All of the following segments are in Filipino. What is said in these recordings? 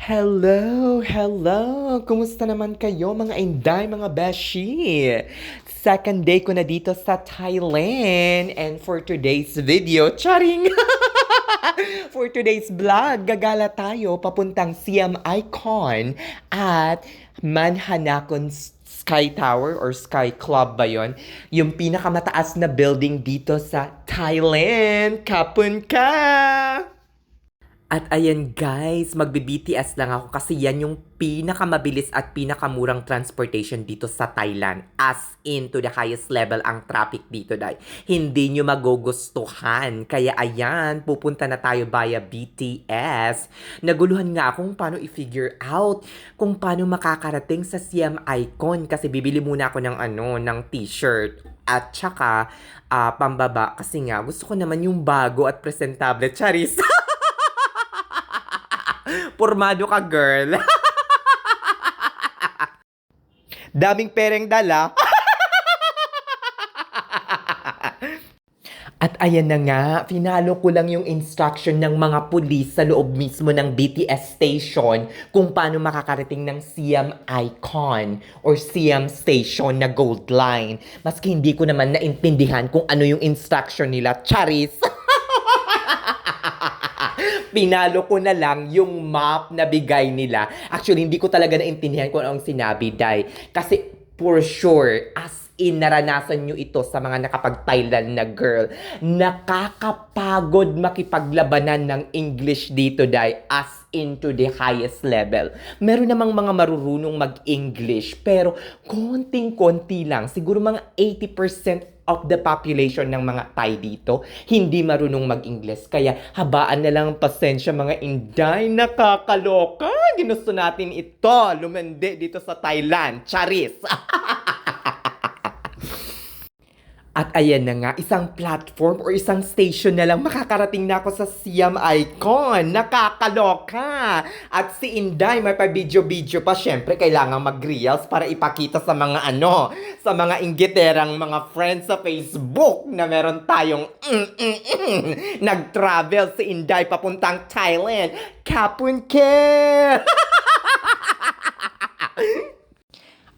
Hello, hello! Kumusta naman kayo mga Inday, mga Beshi? Second day ko na dito sa Thailand. And for today's video, charing! For today's vlog, gagala tayo papuntang Siam Icon at Manhanakon Sky Tower or Sky Club ba yon? Yung pinakamataas na building dito sa Thailand. Kapun ka! At ayan guys, magbe-BTS lang ako kasi yan yung pinakamabilis at pinakamurang transportation dito sa Thailand. As in, to the highest level ang traffic dito dahil hindi nyo magugustuhan. Kaya ayan, pupunta na tayo via BTS. Naguluhan nga akong paano i-figure out kung paano makakarating sa Siam Icon kasi bibili muna ako ng t-shirt. At saka, pambaba kasi nga gusto ko naman yung bago at presentable. Charis! Pormado ka, girl. Daming pereng dala. At ayan na nga, finalo ko lang yung instruction ng mga pulis sa loob mismo ng BTS station kung paano makakarating ng Siam Icon or Siam Station na Gold Line. Maski hindi ko naman naintindihan kung ano yung instruction nila. Charis! Pinalo ko na lang yung map na bigay nila. Actually, hindi ko talaga naintindihan kung anong sinabi, Day. Kasi, for sure, as in, naranasan nyo ito sa mga nakapag-Thailand na girl. Nakakapagod makipaglabanan ng English dito, Day. As into the highest level. Meron namang mga marurunong mag-English, pero konting-konti lang. Siguro mga 80% of the population ng mga Thai dito, hindi marunong mag-Ingles. Kaya habaan na lang ang pasensya mga Inday, nakakaloka. Ginusto natin ito, lumende dito sa Thailand. Charis! At ayan na nga, isang platform or isang station na lang makakarating na ako sa Siam Icon. Nakakaloka! At si Inday, may pa-video-video pa. Syempre, kailangan mag-reels para ipakita sa mga sa mga inggiterang mga friends sa Facebook na meron tayong nag-travel si Inday papuntang Thailand. Kapun ke!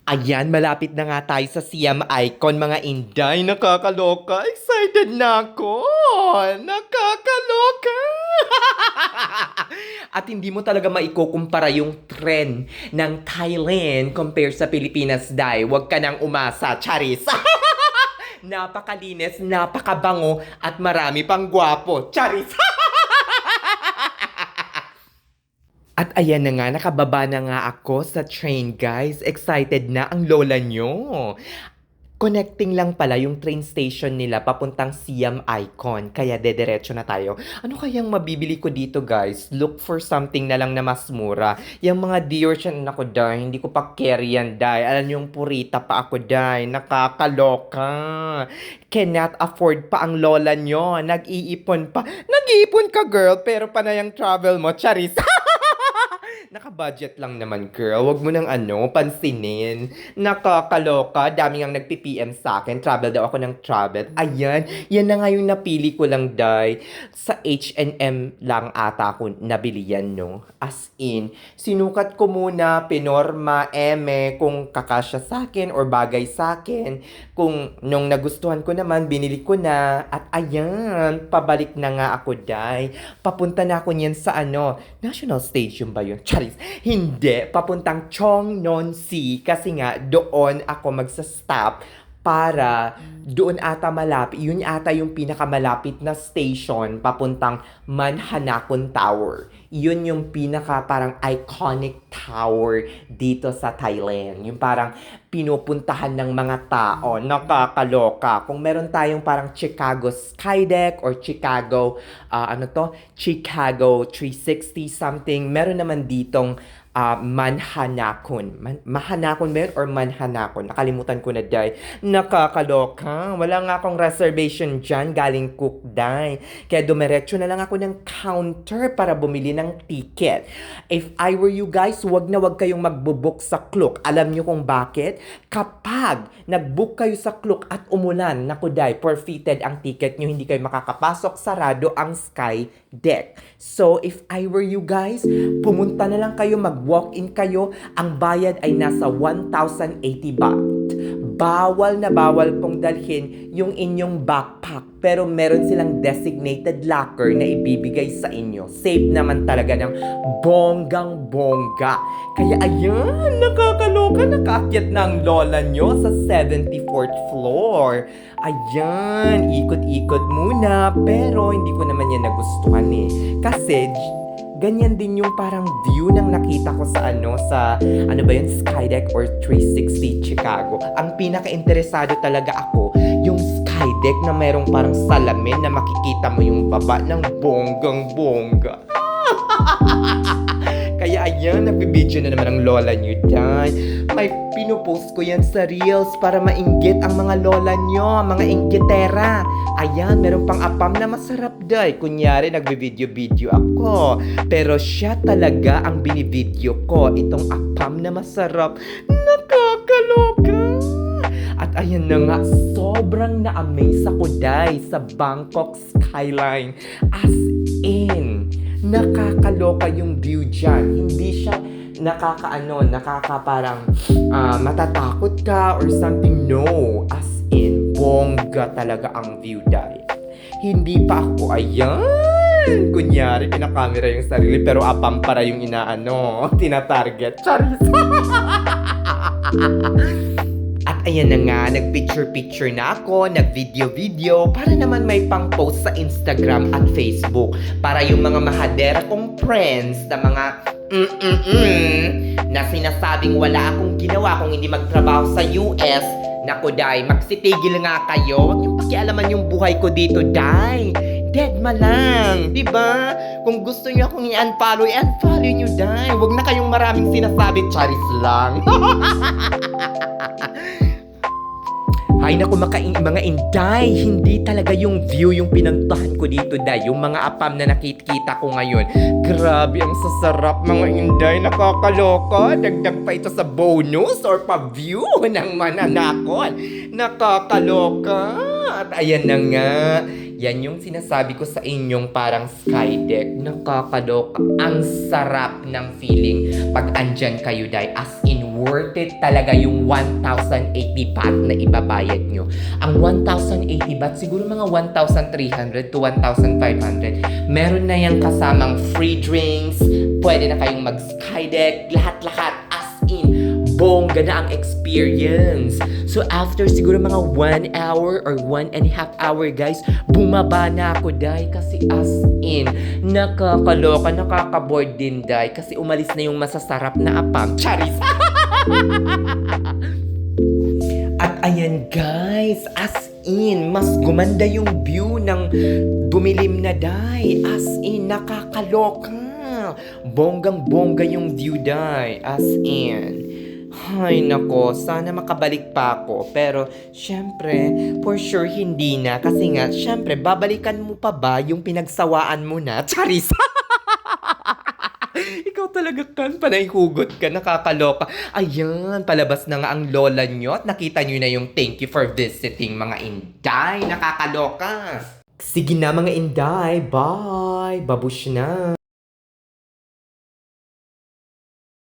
Ayan, malapit na nga tayo sa Siam Icon, mga Inday. Nakakaloka. Excited na ako. Nakakaloka. At hindi mo talaga maikukumpara yung trend ng Thailand compare sa Pilipinas, Day. Huwag ka nang umasa, Charis. Napakalinis, napakabango, at marami pang gwapo. Charis. At ayan na nga, nakababa na nga ako sa train, guys. Excited na ang lola nyo. Connecting lang pala yung train station nila papuntang Siam Icon. Kaya dediretso na tayo. Ano kayang mabibili ko dito, guys? Look for something na lang na mas mura. Yung mga Dior siya na ako, Day. Hindi ko pa carry yan, Day. Alam yung purita pa ako, Day. Nakakaloka. Cannot afford pa ang lola nyo. Nag-iipon pa. Nag-iipon ka, girl. Pero panay ang travel mo. Charis. Naka-budget lang naman, girl. Huwag mo nang pansinin. Nakakaloka. Dami ang nagpi-PM sa akin. Travel daw ako ng travel. Ayan. Yan na nga yung napili ko lang, Day. Sa H&M lang ata ako nabili yan, no? As in, sinukat ko muna, pinorma, kung kakasya sa akin or bagay sa akin. Kung nung nagustuhan ko naman, binili ko na. At ayan, pabalik na nga ako, Day. Papunta na ako niyan sa National Stadium ba yun? Charis. Hindi. Papuntang Chong Non Si. Kasi nga, doon ako magsa-stop para doon ata malapit. Yun ata yung pinakamalapit na station papuntang Manhanakon Tower. Yun yung pinaka parang iconic tower dito sa Thailand. Yung parang pinupuntahan ng mga tao. Nakakaloka. Kung meron tayong parang Chicago Skydeck or Chicago, Chicago 360 something. Meron naman ditong Manhanakon. Mahanakon ba yun or Manhanakon? Nakalimutan ko na, day. Nakakaloka. Wala nga akong reservation dyan galing Cook, day. Kaya dumiretso na lang ako ng counter para bumili ng ticket. If I were you guys, wag na wag kayong magbubook sa Klook. Alam nyo kung bakit? Kapag nagbook kayo sa Klook at umulan, naku day, forfeited ang ticket nyo, hindi kayo makakapasok, sarado ang Sky Deck. So, if I were you guys, pumunta na lang kayo, mag-walk-in kayo, ang bayad ay nasa 1,080 baht. Bawal na bawal pong dalhin yung inyong backpack, pero meron silang designated locker na ibibigay sa inyo. Safe naman talaga ng bonggang-bongga. Kaya ayan, nakakaloka, nakaakyat na ang lola nyo sa 74th floor. Ayan, ikot-ikot muna, pero hindi ko naman yan nagustuhan eh. Kasi ganyan din yung parang view ng nakita ko sa ano ba yun, Skydeck or 360 Chicago. Ang pinaka-interesado talaga ako, yung Skydeck na merong parang salamin na makikita mo yung baba ng bonggang-bongga. Kaya ayan, nagbibideo na naman ang lola nyo dyan. May pinupost ko yan sa Reels para mainggit ang mga lola nyo, mga inggitera. Ayan, meron pang apam na masarap day. Kunyari, nagbibideo-video ako. Pero siya talaga ang binibideo ko. Itong apam na masarap. Nakakaloka! At ayan na nga, sobrang na-amaze ako day sa Bangkok skyline. As in, nakakaloka yung view dyan. Hindi siya parang matatakot ka or something. No, as in, bongga talaga ang view day. Hindi pa ako, ayan, kunyari, pinakamera yung sarili, pero apam para yung tinatarget. Charis! At ayan na nga, nag-picture-picture na ako, nag-video-video para naman may pang-post sa Instagram at Facebook. Para yung mga mahadera kong friends na mga na sinasabing wala akong ginawa kung hindi magtrabaho sa US. Naku, day, magsitigil nga kayo. Huwag niyong pakialaman yung buhay ko dito, day. Dead ma lang, di ba? Kung gusto niyo akong i-unfollow, i-unfollow niyo, day. Huwag na kayong maraming sinasabi, charis lang. Ay naku, mga inday, hindi talaga yung view yung pinuntahan ko dito, day. Yung mga apam na nakikita ko ngayon. Grabe, ang sasarap, mga inday. Nakakaloka. Dagdag pa ito sa bonus or pa-view ng mananakon. Nakakaloka. At ayan na nga. Yan yung sinasabi ko sa inyong parang Skydeck. Nakakaloka. Ang sarap ng feeling pag andyan kayo, day. As in, worth it talaga yung 1,080 baht na ibabayad nyo. Ang 1,080 baht, siguro mga 1,300 to 1,500. Meron na yung kasamang free drinks, pwede na kayong mag-Skydeck, lahat-lahat, as in, bongga na ang experience. So after siguro mga 1 hour or 1.5 hour, guys, bumaba na ako, day, kasi as in, nakakaloka, nakaka-bored din, day, kasi umalis na yung masasarap na apam. Charis! At ayan, guys, as in, mas gumanda yung view ng dumilim na, day. As in, nakakaloka. Bonggang-bongga yung view, day. As in. Ay nako, sana makabalik pa ako. Pero, syempre, for sure hindi na. Kasi nga, syempre, babalikan mo pa ba yung pinagsawaan mo na? Charis! Ikaw talaga kan, panay hugot ka, nakakaloka. Ayan, palabas na nga ang lola nyo at nakita nyo na yung thank you for visiting, mga inday. Nakakaloka. Sige na mga inday, bye. Babush na.